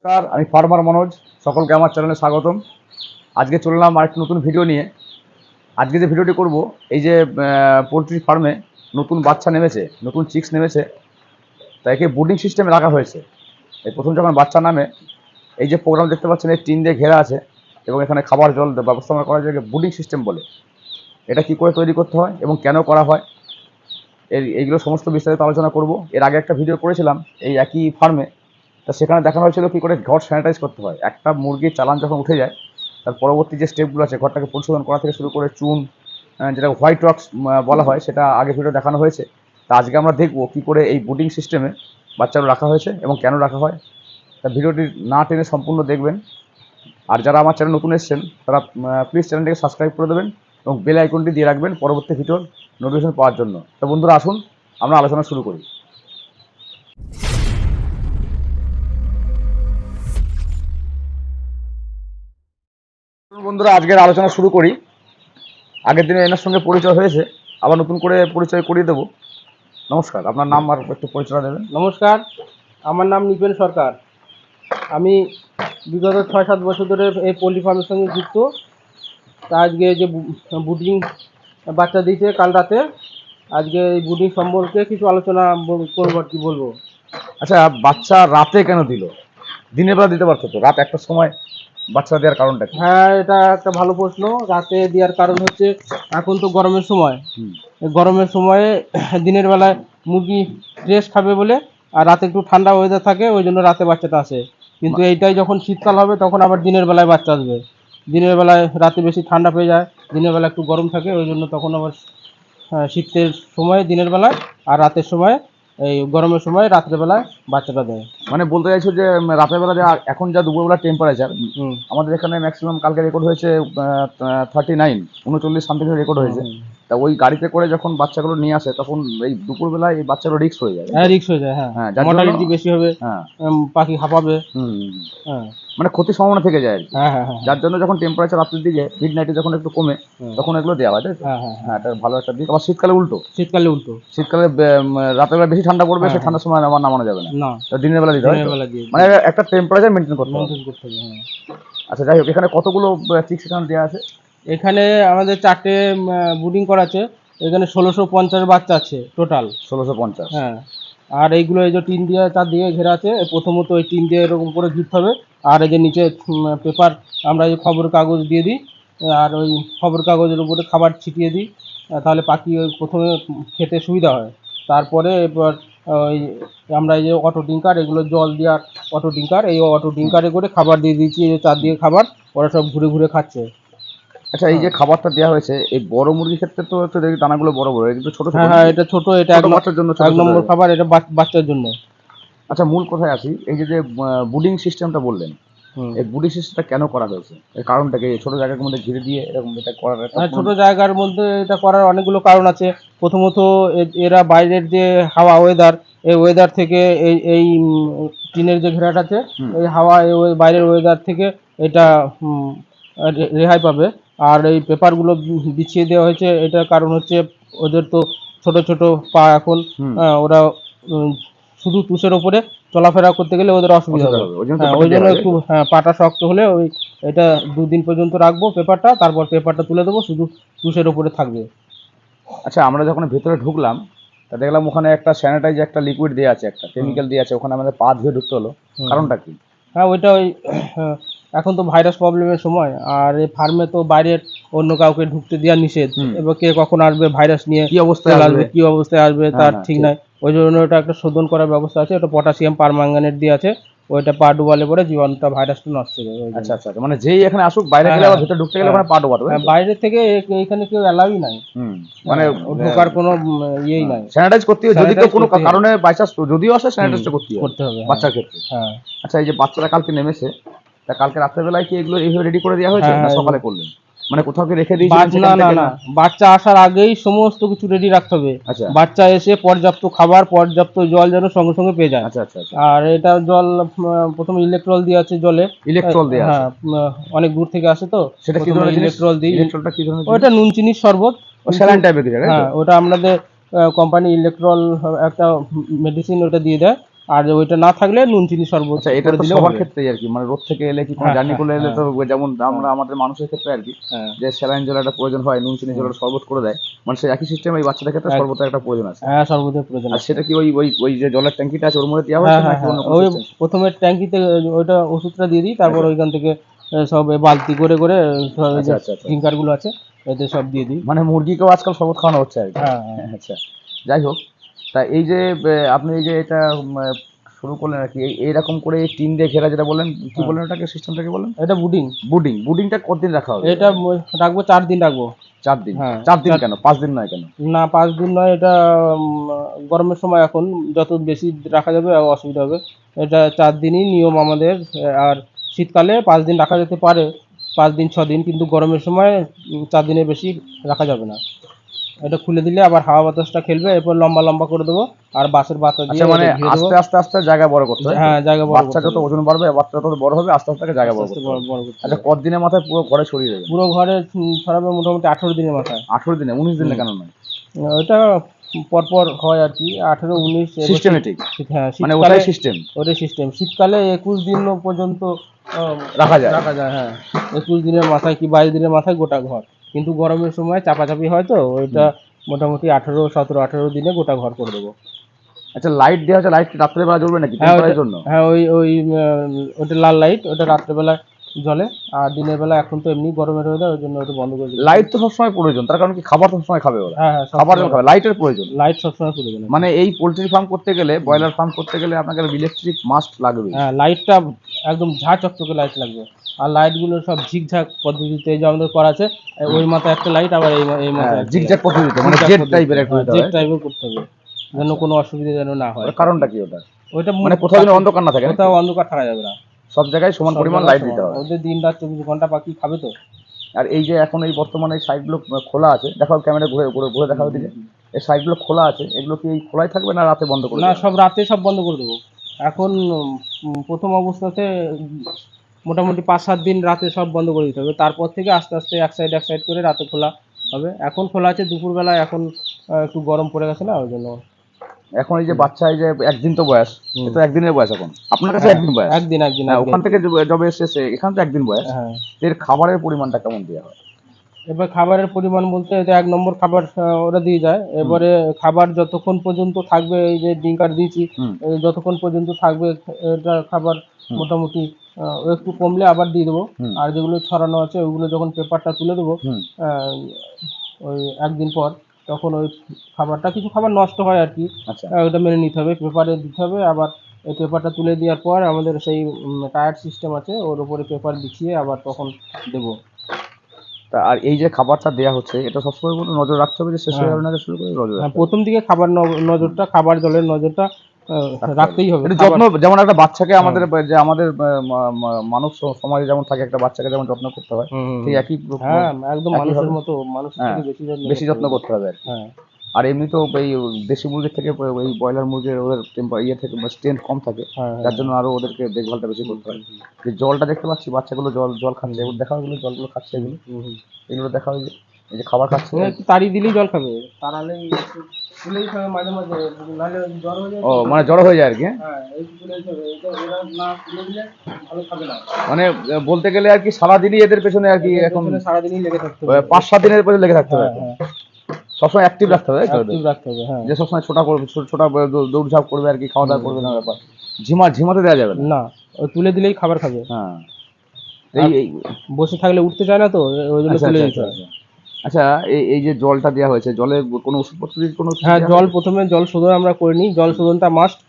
নমস্কার, আমি ফার্মার মনোজ। সকলকে আমার চ্যানেলে স্বাগতম। আজকে চললাম আরেকটি নতুন ভিডিও নিয়ে। আজকে যে ভিডিওটি করব, এই যে পোলট্রি ফার্মে নতুন বাচ্চা নেমেছে, নতুন চিক্স নেমেছে, তাইকে বুডিং সিস্টেমে রাখা হয়েছে। এই প্রথম যখন বাচ্চা নামে, এই যে প্রোগ্রাম দেখতে পাচ্ছেন, এই টিন দিয়ে ঘেরা আছে এবং এখানে খাবার জল ব্যবস্থাপনা করা যায়, বুডিং সিস্টেম বলে। এটা কি করে তৈরি করতে হয় এবং কেন করা হয়, এইগুলো সমস্ত বিস্তারিত আলোচনা করব। এর আগে একটা ভিডিও করেছিলাম এই একই ফার্মে, তা সেখানে দেখানো হয়েছিল কী করে ঘর স্যানিটাইজ করতে হয়। একটা মুরগির চালান যখন উঠে যায়, তার পরবর্তী যে স্টেপগুলো আছে, ঘরটাকে পরিশোধন করা থেকে শুরু করে চুন, যেটা হোয়াইট ওয়াক্স বলা হয়, সেটা আগে ভিডিও দেখানো হয়েছে। তা আজকে আমরা দেখব কী করে এই বুডিং সিস্টেমে বাচ্চাগুলো রাখা হয়েছে এবং কেন রাখা হয়। তা ভিডিওটি না টেনে সম্পূর্ণ দেখবেন। আর যারা আমার চ্যানেল নতুন এসেছেন, তারা প্লিজ চ্যানেলটিকে সাবস্ক্রাইব করে দেবেন এবং বেল আইকনটি দিয়ে রাখবেন পরবর্তী ভিডিওর নোটিফিকেশন পাওয়ার জন্য। তো বন্ধুরা, আসুন আমরা আলোচনা শুরু করি। বন্ধুরা, আজকের আলোচনা শুরু করি। আগের দিনে এনার সঙ্গে পরিচয় হয়েছে, আবার নতুন করে পরিচয় করিয়ে দেবো। নমস্কার, আপনার নাম আর একটু পরিচয় দেবেন। নমস্কার, আমার নাম নিপেন সরকার। আমি বিগত ৬-৭ বছর ধরে এই পোলট্রি ফার্মের সঙ্গে যুক্ত। তা আজকে যে বুডিং বাচ্চা দিয়েছে কাল রাতে, আজকে এই বুডিং সম্পর্কে কিছু আলোচনা করবো আর কি বলবো। আচ্ছা, বাচ্চা রাতে কেন দিল? দিনের বেলা দিতে পারতো তো, রাত একটার সময় বাচ্চা দেওয়ার কারণটা কি? হ্যাঁ, এটা একটা ভালো প্রশ্ন। রাতে দেওয়ার কারণ হচ্ছে এখন তো গরমের সময়। এই গরমের সময়ে দিনের বেলায় মুরগি রেস্ট খাবে বলে, আর রাতে একটু ঠান্ডা ওয়েদার থাকে, ওই জন্য রাতে বাচ্চাটা আসে। কিন্তু এইটাই যখন শীতকাল হবে, তখন আবার দিনের বেলায় বাচ্চা আসবে। দিনের বেলায় রাতে বেশি ঠান্ডা পেয়ে যায়, দিনের বেলা একটু গরম থাকে, ওই জন্য তখন আবার শীতের সময় দিনের বেলায়, আর রাতের সময় এই গরমের সময় রাত্রেবেলায় বাচ্চাটা দেয়। মানে বলতে চাইছো যে রাতের বেলা যা এখন যা দুপুরবেলা টেম্পারেচার, হুম আমাদের এখানে ম্যাক্সিমাম কালকে রেকর্ড হয়েছে 39, 39 সামথিং রেকর্ড হয়েছে। হুম। তা ওই গাড়িতে করে যখন বাচ্চাগুলো নিয়ে আসে, তখন এই দুপুরবেলায় এই বাচ্চাগুলো রিস্ক হয়ে যায়, তাই তো? হ্যাঁ, রিস্ক হয়ে যায়। হ্যাঁ, হ্যাঁ, যার জন্য মর্টালিটি বেশি হবে। হ্যাঁ। পাখি হাঁপাবে। হুম হুম, হুম। হ্যাঁ মানে ক্ষতির সম্ভাবনা থেকে যায় আর কি। হ্যাঁ হ্যাঁ হ্যাঁ যার জন্য যখন টেম্পারেচার রাত্রের দিকে মিড নাইটে যখন একটু কমে, হ্যাঁ তখন এগুলো দেওয়া হয়, তাই তো? হ্যাঁ হ্যাঁ হ্যাঁ, হ্যাঁ। এটা ভালো একটা দিক। আবার শীতকালে উল্টো, শীতকালে উল্টো। শীতকালে রাতের বেলা বেশি ঠান্ডা পড়বে, হ্যাঁ সেই হ্যাঁ। ঠান্ডার সময় আমার নামানো যাবে না, না, তো দিনের বেলা দিতে হয় দিনের তো? বেলা দিয়ে মানে একটা টেম্পারেচার মেনটেন করতে হবে। মেনটেন করতে হবে। হ্যাঁ, আচ্ছা, যাই হোক, এখানে কতগুলো চিক্স এখানে দেওয়া আছে? এখানে আমাদের 4টে বুডিং করা আছে। এখানে 1650 বাচ্চা আছে টোটাল। 1650। হ্যাঁ, আর এইগুলো এই যে টিন দিয়ে চারদিকে ঘেরা আছে। প্রথমত ওই টিন দিয়ে এরকম করে ঘিরতে হবে, আর এই যে নিচে পেপার, আমরা এই খবর কাগজ দিয়ে দিই, আর ওই খবর কাগজের উপরে খাবার ছিটিয়ে দিই। তাহলে পাখি ওই প্রথমে খেতে সুবিধা হয়। তারপরে এবার ওই আমরা এই যে অটো ডিঙ্কার, এগুলো জল দেওয়ার অটো ডিঙ্কার, এই অটো ডিঙ্কারে করে খাবার দিয়ে দিচ্ছি। এই যে চারদিকে খাবার, ওরা সব ঘুরে ঘুরে খাচ্ছে। আচ্ছা, এই যে খাবারটা দেওয়া হয়েছে, এই বড় মুরগির ক্ষেত্রে তো হচ্ছে দেখি দানাগুলো বড় বড়, কিন্তু ছোট ছোট হ্যাঁ হ্যাঁ, নাকি? এটা ছোট, এটা ছোট বাচ্চার জন্য ছোট এক ছোট নম্বর হয়। খাবার, এটা বাচ্চার জন্য। আচ্ছা, মূল কথায় আসি। এই যে যে বুডিং সিস্টেমটা বললেন, হুম। এই বুডিং সিস্টেমটা কেন করা হয়েছে? এর কারণটা কি? এই ছোট জায়গার মধ্যে ঘিরে দিয়ে এরকম এটা করার একটা হ্যাঁ, ছোট জায়গার মধ্যে এটা করার অনেকগুলো কারণ আছে। প্রথমত এরা বাইরের যে হাওয়া ওয়েদার, এই ওয়েদার থেকে এই এই টিনের যে ঘেরাটা আছে, হুম। এই হাওয়া এই বাইরের ওয়েদার থেকে এটা রেহাই পাবে। আর এই পেপারগুলো বিছিয়ে দেওয়া হয়েছে, এটার কারণ হচ্ছে ওদের তো ছোট ছোট পা এখন। হুম। ওরা উম, শুধু তুষের ওপরে চলাফেরা করতে গেলে ওদের অসুবিধা অসুবিধা হবে। হবে, ওই জন্য হ্যাঁ, পেপারটা ওই দেওয়া জন্য হয়, তাই একটু তো? পাটা শক্ত হলে ওই এটা 2 দিন পর্যন্ত রাখবো পেপারটা, তারপর পেপারটা তুলে দেবো, শুধু তুষের ওপরে থাকবে। আচ্ছা, আমরা যখন ভেতরে ঢুকলাম, তা দেখলাম ওখানে একটা স্যানিটাইজ একটা লিকুইড দেওয়া আছে, একটা হুম কেমিক্যাল দেওয়া আছে, ওখানে আমাদের পা ধুয়ে ঢুকতে হলো। হুম হুম। কারণটা কি? হ্যাঁ, ওইটা ওই এখন তো ভাইরাস প্রবলেমের সময়, আর এই ফার্মে তো বাইরের অন্য কাউকে ঢুকতে দেওয়া নিষেধ। হুম। এবার কে কখন আসবে, ভাইরাস নিয়ে কি অবস্থায় চলে আসবে? আসবে, কি অবস্থায় আসবে হ্যাঁ তার হ্যাঁ, ঠিক ঠিক। নাই। ওই জন্য ওটা একটা শোধন করার ব্যবস্থা আছে, ওটা পটাশিয়াম পারম্যাঙ্গানেট দিয়ে আছে। ওইটা পা ডুবালে পরে জীবাণুটা, ভাইরাসটা নষ্ট হয়ে যাবে, ওই জন্য। আচ্ছা আচ্ছা আচ্ছা, মানে যেই এখানে আসুক, বাইরে হ্যাঁ গেলে হ্যাঁ আবার ভেতরে ঢুকতে গেলে হ্যাঁ ওখানে পা ডোবাতে হবে, হ্যাঁ, তাই তো? বাইরে থেকে এখানে কেউ অ্যালাউই নাই। হুম। মানে ও ঢোকার কোনো ইয়েই নাই। স্যানিটাইজ করতে হবে, যদি কেউ স্যানিটাইজ কোনো করতেই হবে। কারণে বাই চান্স যদিও আসে, হুম, স্যানিটাইজটা করতে হবে করতে হবে। হ্যাঁ বাচ্চার ক্ষেত্রে। হ্যাঁ আচ্ছা, এই যে বাচ্চারা কালকে নেমেছে, তা কালকে রাত্রেবেলায় কি এগুলো এইভাবে রেডি করে দেওয়া হয়েছে, হ্যাঁ না হ্যাঁ। সকালে করলেন? মানে কোথাও কি রেখে দিয়েছিলেন না সেখান না থেকে, না, না? বাচ্চা আসার আগেই সমস্ত কিছু রেডি রাখতে হবে। আচ্ছা বাচ্চা এসে পর্যাপ্ত খাবার, পর্যাপ্ত জল যেন সঙ্গে সঙ্গে পেয়ে যায়। আচ্ছা আচ্ছা আচ্ছা। আর এটা জল প্রথমে ইলেকট্রল দিয়ে আছে জলে। ইলেকট্রল দেওয়া আছে? হ্যাঁ, অনেক দূর থেকে আসে তো, সেটা কি প্রথমে ধরনের জিনিস? ইলেকট্রল দিই। ইলেকট্রলটা কি ধরনের জিনিস? ওটা নুন চিনির শরবত। ও কিন্তু স্যালাইন টাইপের কিছু, তাই তো? হ্যাঁ, ওটা আমাদের কোম্পানি ইলেকট্রল একটা মেডিসিন ওটা দিয়ে দেয়। আর ওইটা না থাকলে নুন চিনি শরবত আচ্ছা, এটা করে তো দিলেও সবার হবে। ক্ষেত্রেই আর কি, মানে রোদ থেকে এলে কি কোনো হ্যাঁ, জার্নি হ্যাঁ, করলে এলে তো হ্যাঁ, যেমন আমরা হ্যাঁ, আমাদের মানুষের ক্ষেত্রে আর কি, হ্যাঁ, যে স্যালাইন জল একটা প্রয়োজন হয়, নুন চিনি জল হুম, একটা শরবত করে দেয়, মানে সেই একই সিস্টেম এই বাচ্চাদের ক্ষেত্রে এক- শরবতের একটা প্রয়োজন আছে। হ্যাঁ শরবতের প্রয়োজন আর আছে। সেটা কি ওই ওই ওই যে জলের ট্যাঙ্কিটা আছে ওর মধ্যে দেওয়া হ্যাঁ, হয়েছে হ্যাঁ, নাকি হ্যাঁ, অন্য কোনো ওই সিস্টেম? প্রথমে ট্যাঙ্কিতে ওইটা ওষুধটা দিয়ে দিই, তারপর আচ্ছা ওইখান থেকে সব বালতি করে করে সব এই আচ্ছা যে আচ্ছা আচ্ছা। ড্রিঙ্কার গুলো আছে এতে সব দিয়ে দিই। মানে মুরগিকেও আজকাল শরবত খাওয়ানো হচ্ছে আর কি। হ্যাঁ, হ্যাঁ, আচ্ছা, যাই হোক। তা এই যে আপনি এই যে এটা শুরু করলেন আর কি, এইরকম করে এই টিন দিয়ে ঘেরা যেটা বললেন, কি হ্যাঁ, বললেন ওটাকে, সিস্টেমটাকে বললেন? এটা বুডিং। বুডিংটা কতদিন রাখা হবে? এটা রাখবো 4 দিন রাখবো। 4 দিন? হ্যাঁ, 4 দিন কেন, 5 দিন নয় কেন? না 5 দিন নয়, এটা গরমের সময় এখন যত বেশি রাখা যাবে অসুবিধা হবে। এটা 4 দিনই নিয়ম আমাদের। আর শীতকালে 5 দিন রাখা যেতে পারে, 5 দিন 6 দিন, কিন্তু গরমের সময় 4 দিনের বেশি রাখা যাবে না। এটা খুলে দিলে আবার হাওয়া বাতাসটা খেলবে, এরপর লম্বা লম্বা করে দেবো আর বাঁশের বাতা দিয়ে আচ্ছা, মানে এটা ঘিরে দেবো। আস্তে আস্তে আস্তে জায়গা বড় করতে হয়, তাই তো? হ্যাঁ, জায়গা বড় বাচ্চা করতে যত হবে, ওজন বাড়বে, বাচ্চা তত বড় হবে, আস্তে আস্তে জায়গা আস্তে বড় আস্তে করতে বড় হবে। বড় করতে আচ্ছা, হবে। কতদিনের মাথায় পুরো ঘরে ছড়িয়ে দেবেন? পুরো ঘরে ছড়াবে মোটামুটি 18 দিনের মাথায়। 18 দিনে? 19 দিনে হুম। কেন নয়? ওটা পরপর হয় আর কি, 18 19 এবার সিস্টেমেটিক, হ্যাঁ মানে শীতকালে ওটাই সিস্টেম ওটাই সিস্টেম। শীতকালে 21 দিন পর্যন্ত রাখা যায়। রাখা যায়। হ্যাঁ, 21 দিনের মাথায় কি 22 দিনের মাথায় গোটা ঘর। কিন্তু গরমের সময় চাপাচাপি হয় তো ওইটা হুম। মোটামুটি 18 17 18 দিনে গোটা ঘর করে দেবো। আচ্ছা, লাইট দেওয়া আছে, লাইট কি রাত্রেবেলা জ্বলবে নাকি হ্যাঁ ওইটা, টেম্পারের জন্য? হ্যাঁ ওই ওই ওটা লাল লাইট, ওটা রাত্রেবেলা জ্বলে। আর দিনের বেলা এখন তো এমনি গরমের ওয়েদার, ওই জন্য ওটা বন্ধ করে দিচ্ছি। লাইট তো সবসময় প্রয়োজন, তার কারণ কি, খাবার তো সবসময় খাবে ওরা, হ্যাঁ, হ্যাঁ, খাবার যখন সবসময় খাবে লাইটের প্রয়োজন। লাইট সবসময় প্রয়োজন আছে। মানে এই পোলট্রি ফার্ম করতে গেলে, ব্রয়লার ফার্ম করতে গেলে আপনাকে ইলেকট্রিক মাস্ট লাগবে। হ্যাঁ, লাইটটা একদম ঝাঁ চকচকে লাইট লাগবে। আর লাইটগুলো সব ঝিকঝাক পদ্ধতিতে এই যে আমাদের করা আছে। ওই মাথায় একটা লাইট, আবার এই হ্যাঁ, মাথায় একটা লাইট। জিগজ্যাগ পদ্ধতিতে, মানে জিগজ্যাগ জেড পদ্ধতিতে, টাইপের একটু হ্যাঁ দিতে জেড হয়। টাইপের করতে হবে, যেন আচ্ছা, কোনো অসুবিধা যেন না হয়। ওর কারণটা কি ওটা? ওইটা মানে কোথাও যেন অন্ধকার না থাকে নাকি? কোথাও অন্ধকার থাকা যাবে না। সব জায়গায় সমান সব পরিমাণ জায়গায় লাইট সমান। দিতে হবে। ওদের দিন রাত 24 ঘন্টা পাখি খাবে তো। আর এই যে এখন এই বর্তমানে এই সাইডগুলো খোলা আছে, দেখাও ক্যামেরা ঘুরে ঘুরে ঘুরে হুম, দেখাও হুম, দিকে। হুম। এই সাইডগুলো খোলা আছে, এগুলো কি এই খোলাই থাকবে না রাতে বন্ধ করে না, দেওয়া হবে? সব রাতে সব বন্ধ করে দেবো। এখন প্রথম অবস্থাতে মোটামুটি 5 7 দিন রাতে সব বন্ধ করে দিতে হবে, তারপর থেকে আস্তে আস্তে এক সাইড করে রাতে খোলা হবে। এখন খোলা আছে দুপুরবেলায়, এখন একটু গরম পড়ে গেছে না, ওই জন্য। এখন এই যে হুম, বাচ্চা, এই যে একদিন তো বয়স, এ হুম। তো একদিনের বয়স এখন আপনার কাছে হ্যাঁ, একদিন বয়স। একদিন একদিন হ্যাঁ, একদিন। ওখান থেকে যবে এসেছে এখান তো একদিন বয়স। হ্যাঁ, এর খাবারের পরিমাণটা কেমন দেওয়া হয়? এবার খাবারের পরিমাণ বলতে এটা 1 নম্বর খাবার ওরা দিয়ে যায়। হুম এবারে খাবার যতক্ষণ পর্যন্ত থাকবে, এই যে ডিঙ্কার দিয়েছি, হুম এই যতক্ষণ পর্যন্ত থাকবে এটা খাবার হুম মোটামুটি একটু কমলে আবার দিয়ে দেবো। হুম আর যেগুলো ছড়ানো আছে ওইগুলো যখন পেপারটা তুলে দেবো হুম আহ, ওই 1 দিন পর, তখন ওই খাবারটা, কিছু খাবার নষ্ট হয় আর কি, আচ্ছা। ওটা মেনে নিতে হবে, পেপারে দিতে হবে। আবার এই পেপারটা তুলে দেওয়ার পর আমাদের সেই টায়ার সিস্টেম আছে, ওর উপরে পেপার বিছিয়ে আবার তখন দেবো। তা আর এই যে খাবারটা দেওয়া হচ্ছে, এটা সবসময় কোনো নজর রাখতে হবে যে শেষ হয়ে হ্যাঁ, যাবে না শুরু করে নজর হ্যাঁ, রাখতে হবে। প্রথম দিকে খাবার নজরটা, খাবার জলের নজরটা রাখতে হবে, রাখতেই হবে। একটু খাবার, যত্ন, যেমন একটা বাচ্চাকে হ্যাঁ, আমাদের যে আমাদের মানব সমাজে যেমন থাকে, একটা বাচ্চাকে যেমন যত্ন করতে হয়, হুম, হুম, ঠিক হুম। একই হ্যাঁ, একদম মানুষের একইভাবে। মতো, মানুষের হ্যাঁ, থেকে বেশি যত্ন বেশি করতে যত্ন হবে। করতে হবে আর কি। হ্যাঁ, আর এমনিতেও এই দেশি মুরগির থেকে এই ব্রয়লার মুরগির ওদের ইয়ে থেকে স্ট্রেংথ কম থাকে, হ্যাঁ, যার হ্যাঁ, জন্য আরো ওদেরকে দেখভালটা বেশি হুম, করতে হয়। হুম, হুম, যে জলটা দেখতে পাচ্ছি, বাচ্চাগুলো জল জল হুম, খাচ্ছে, এগুলো দেখা হয়, এগুলো জলগুলো খাচ্ছে, হুম, এগুলো হুম, হুম। এগুলো দেখা হয় যে এই যে খাবার খাচ্ছে। একটু তাড়িয়ে দিলেই জল খাবে, তাড়ালেই একটু তুলেই খাবে মাঝে মাঝে, নাহলে জ্বর হয়ে যায় ও, তো। মানে জড়ো হয়ে যায় আর কি, হ্যাঁ? হ্যাঁ, একটু তুলেই খাবে, এটা ওরা না তুলে দিলে ভালো খাবে না। মানে বলতে গেলে আর কি সারাদিনই এদের পেছনে আর কি এদের এখন পেছনে সারাদিনই লেগে থাকতে হবে। 5 7 দিনের পেছনে লেগে থাকতে হবে হ্যাঁ, এখন। হ্যাঁ, সবসময় অ্যাক্টিভ রাখতে হবে, তাই তো অ্যাক্টিভ ওদের? রাখতে হবে। হ্যাঁ, যে সবসময় ছোটা করবে, ছোটা দৌড়ঝাঁপ করবে আর কি, খাওয়া হুম, দাওয়া করবে না, হুম, ব্যাপার। ঝিমাতে দেওয়া যাবে না। না, ওই তুলে দিলেই খাবার খাবে। হ্যাঁ, আর এই এই বসে থাকলে উঠতে চায় না তো, ওই জন্য আচ্ছা তুলে আচ্ছা দিতে আচ্ছা হয়। আচ্ছা। আচ্ছা, এই এই যে জলটা দেওয়া হয়েছে, জলে কোনো ওষুধপত্র দিয়ে কোনো কিছু হ্যাঁ, দেওয়া হয়েছে? প্রথমে জল শোধন আমরা করে নিই, জল শোধনটা মাস্ট।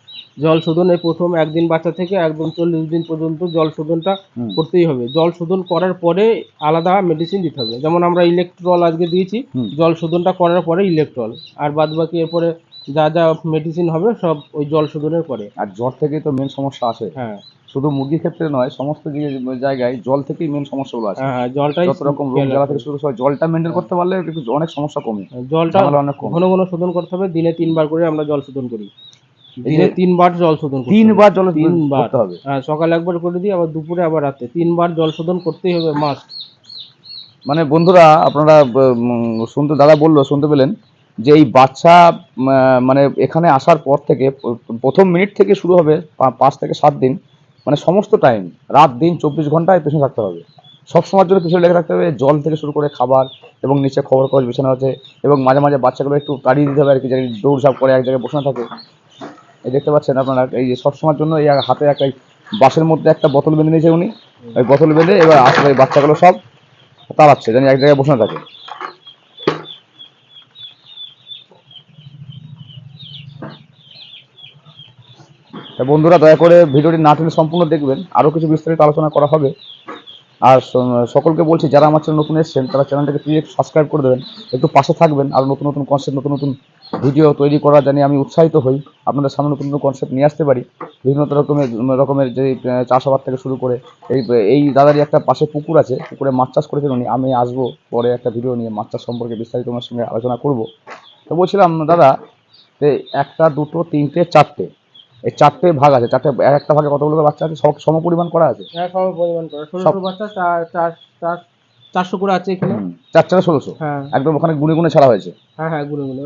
জল শোধনের প্রথম 1 দিন বাচ্চা থেকে একদম 40 দিন পর্যন্ত জল শোধনটা হুম করতেই হবে। জল শোধন করার পরে আলাদা মেডিসিন দিতে হবে, যেমন আমরা ইলেকট্রল আজকে দিয়েছি, হুম। জল শোধনটা করার পরে ইলেকট্রল, আর বাদ বাকি এরপরে যা যা মেডিসিন হবে সব ওই জল শোধনের পরে। আর জ্বর থেকেই তো মেন সমস্যা আসে, হ্যাঁ, শুধু মুরগির ক্ষেত্রে নয়, সমস্ত জায়গায় জল থেকেই মেন সমস্যাগুলো আসে। হ্যাঁ, হ্যাঁ, জলটাই যত রকম রোগ খেয়াল জ্বালা রাখতে থেকে হবে। শুরু করে জলটা মেনটেন হ্যাঁ, করতে পারলে কিন্তু অনেক সমস্যা কমে, জলটা ঝামেলা অনেক কমে। ঘন ঘন শোধন করতে হবে, দিনে 3 বার করে আমরা জল শোধন করি। এই দিনে যে 3 বার জল শোধন করতে হবে। 3 বার জল 3 বার। করতে হবে? হ্যাঁ, সকালে একবার করে দিই, আবার দুপুরে, আবার রাতে 3 বার জল শোধন করতেই হবে, মাস্ট। মানে বন্ধুরা, আপনারা শুনতে, দাদা বললো, শুনতে পেলেন যে এই বাচ্চা মানে এখানে আসার পর থেকে প্রথম মিনিট থেকে শুরু হবে 5 থেকে 7 দিন, মানে সমস্ত টাইম, রাত দিন 24 ঘন্টায় পেছনে থাকতে হবে। সব সময়ের জন্য পিছনে লেগে থাকতে হবে, জল থেকে শুরু করে খাবার এবং নিচে খবর কাগজ বিছানো আছে, এবং মাঝে মাঝে বাচ্চাগুলো একটু তাড়িয়ে দিতে হবে আর কি, যেন দৌড়ঝাঁপ করে এক জায়গায় বসে না থাকে। এই দেখতে পাচ্ছেন আপনারা, এই যে সবসময়ের জন্য এই হাতে একটা বাসের মধ্যে একটা বোতল বেঁধে নিয়েছে উনি। ওই বোতল বেঁধে এবার আসলে এই বাচ্চাগুলো সব তাড়াচ্ছে, যেন এক জায়গায় বসে না থাকে। তা বন্ধুরা, দয়া করে ভিডিওটি না টেনে সম্পূর্ণ দেখবেন, আরও কিছু বিস্তারিত আলোচনা করা হবে। আর সকলকে বলছি, যারা আমার চ্যানেল নতুন এসেছেন তারা চ্যানেলটাকে প্লিজ সাবস্ক্রাইব করে দেবেন, একটু পাশে থাকবেন। আর নতুন নতুন কনসেপ্ট, নতুন নতুন ভিডিও তৈরি করার জানি আমি উৎসাহিত হই, আপনাদের সামনে নতুন নতুন কনসেপ্ট নিয়ে আসতে পারি। বিভিন্ন রকমের যে চাষাবাদ থেকে শুরু করে এই এই দাদারই একটা পাশে পুকুর আছে, পুকুরে মাছ চাষ করেছেন উনি। আমি আসবো পরে একটা ভিডিও নিয়ে মাছ চাষ সম্পর্কে বিস্তারিত ওনার সঙ্গে আলোচনা করব। তো বলছিলাম দাদা, যে একটা, দুটো, তিনটে, চারটে, এই চারটে ভাগ আছে, চারটে একটা ভাগে কতগুলো করে বাচ্চা আছে, সব সম পরিমাণ করা আছে? হ্যাঁ, সম পরিমাণ করে ছোট সব ছোট বাচ্চা 400 করে আছে এখানে। 4-4-16 হ্যাঁ একদম ওখানে গুনে গুনে ছাড়া হয়েছে। হ্যাঁ হ্যাঁ, গুনে গুনে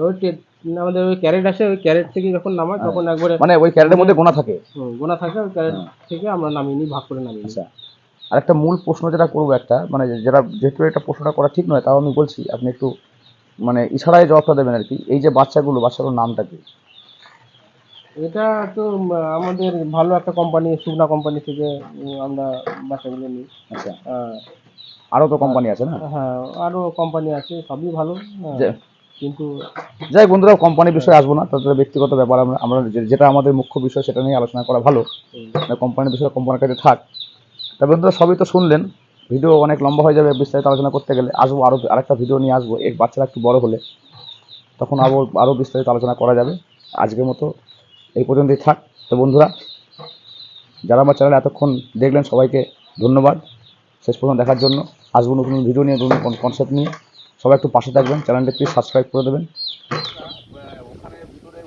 আমাদের ওই ক্যারেট আসে, ওই ক্যারেট থেকে যখন নামায় তখন একবারে মানে ওই ক্যারেটের মধ্যে গোনা থাকে। গোনা থাকে, ওই ক্যারেট থেকে আমরা নামিয়ে নিই, ভাগ করে নামিয়ে নিই। আচ্ছা, আর একটা মূল প্রশ্ন যেটা করবো, একটা মানে যেটা, যেহেতু এটা প্রশ্নটা করা ঠিক নয়, তাও আমি বলছি, আপনি একটু মানে ইশারায় জবাবটা দেবেন আর কি। এই যে বাচ্চাগুলোর নামটা কি? এটা তো আমাদের ভালো একটা কোম্পানি, সুগনা কোম্পানি থেকে আমরা বাচ্চাগুলো নিই। আচ্ছা, আহ, আরও তো কোম্পানি আছে না? হ্যাঁ, আরো কোম্পানি আছে, সবই ভালো। হ্যাঁ, যে- কিন্তু যাই বন্ধুরা, কোম্পানির বিষয়ে আসবো না, তাদের ব্যক্তিগত ব্যাপার। আমরা আমরা যেটা আমাদের মুখ্য বিষয় সেটা নিয়ে আলোচনা করা ভালো। কোম্পানির বিষয়ে কোম্পানির কাছে থাক। তা বন্ধুরা, সবই তো শুনলেন, ভিডিও অনেক লম্বা হয়ে যাবে বিস্তারিত আলোচনা করতে গেলে। আসবো আরও আরেকটা ভিডিও নিয়ে আসবো, এই বাচ্চারা একটু বড় হলে, তখন আরও বিস্তারিত আলোচনা করা যাবে। আজকের মতো এই পর্যন্তই থাক। তো বন্ধুরা, যারা আমার চ্যানেলে এতক্ষণ দেখলেন, সবাইকে ধন্যবাদ শেষ পর্যন্ত দেখার জন্য। আসবো নতুন ভিডিও নিয়ে, নতুন কনসেপ্ট নিয়ে। সবাই একটু পাশে থাকবেন, চ্যানেলটি প্লিজ সাবস্ক্রাইব করে দেবেন। ওখানে ভিতরে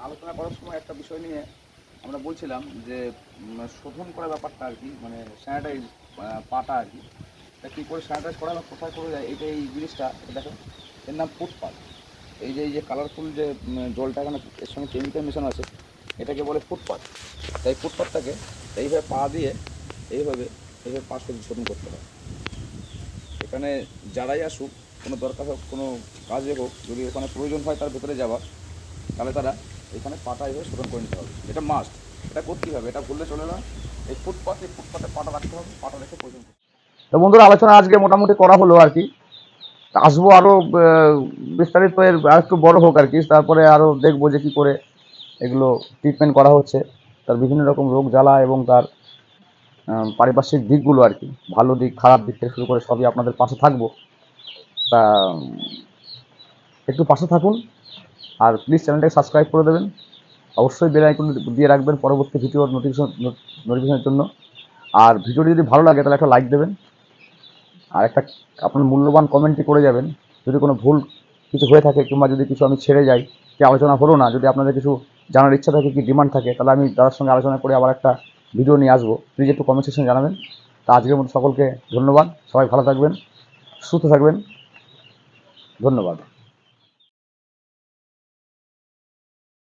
আলোচনা করার সময় একটা বিষয় নিয়ে আমরা বলছিলাম যে শোধন করার ব্যাপারটা আর কি, মানে স্যানিটাইজ পাটা আর কি, তা কী করে স্যানিটাইজ করা বা কোথায় করে যায়, এই জিনিসটা দেখো, এর নাম ফুটপাথ। এই যে কালারফুল যে জলটা এখানে এর সঙ্গে কেমিক্যাল মেশানো আছে, এটাকে বলে ফুটপাথ। তাই ফুটপাথটাকে এইভাবে পা দিয়ে এইভাবে এইভাবে পা শোধন করতে হয়। এখানে যারাই আসুক, কোনো দরকার হোক, কোনো কাজে হোক, যদি ওখানে প্রয়োজন হয় তার ভেতরে যাওয়ার, তাহলে তারা এখানে পাটা এইভাবে শোধন করে নিতে হবে। এটা মাস্ট, এটা করতেই হবে, এটা ভুললে চলে না। এই ফুটপাথে পাটা রাখতে হবে, পাটা রেখে প্রয়োজন। তো বন্ধুরা, আলোচনা আজকে মোটামুটি করা হলো আর কি। আসবো আরও বিস্তারিত, এর আর একটু বড় হোক আর কি, তারপরে আরও দেখবো যে কী করে এগুলো ট্রিটমেন্ট করা হচ্ছে, তার বিভিন্ন রকম রোগ জ্বালা এবং তার পারিপার্শ্বিক দিকগুলো আর কি, ভালো দিক খারাপ দিক থেকে শুরু করে সবই আপনাদের পাশে থাকবো। তা একটু পাশে থাকুন, আর প্লিজ চ্যানেলটাকে সাবস্ক্রাইব করে দেবেন। অবশ্যই বেল আইকন দিয়ে রাখবেন পরবর্তী ভিডিওর নোটিফিকেশনের জন্য। আর ভিডিওটি যদি ভালো লাগে তাহলে একটা লাইক দেবেন, আর একটা আপনার মূল্যবান কমেন্টটি করে যাবেন। যদি কোনো ভুল কিছু হয়ে থাকে, কিংবা যদি কিছু আমি ছেড়ে যাই, কি আলোচনা হলো না, যদি আপনাদের কিছু জানার ইচ্ছা থাকে, কি ডিমান্ড থাকে, তাহলে আমি তাদের সঙ্গে আলোচনা করে আবার একটা ভিডিও নিয়ে আসবো। প্লিজ একটু কমেন্ট সেকশনে জানাবেন। তা আজকের মতো সকলকে ধন্যবাদ, সবাই ভালো থাকবেন, সুস্থ থাকবেন, ধন্যবাদ।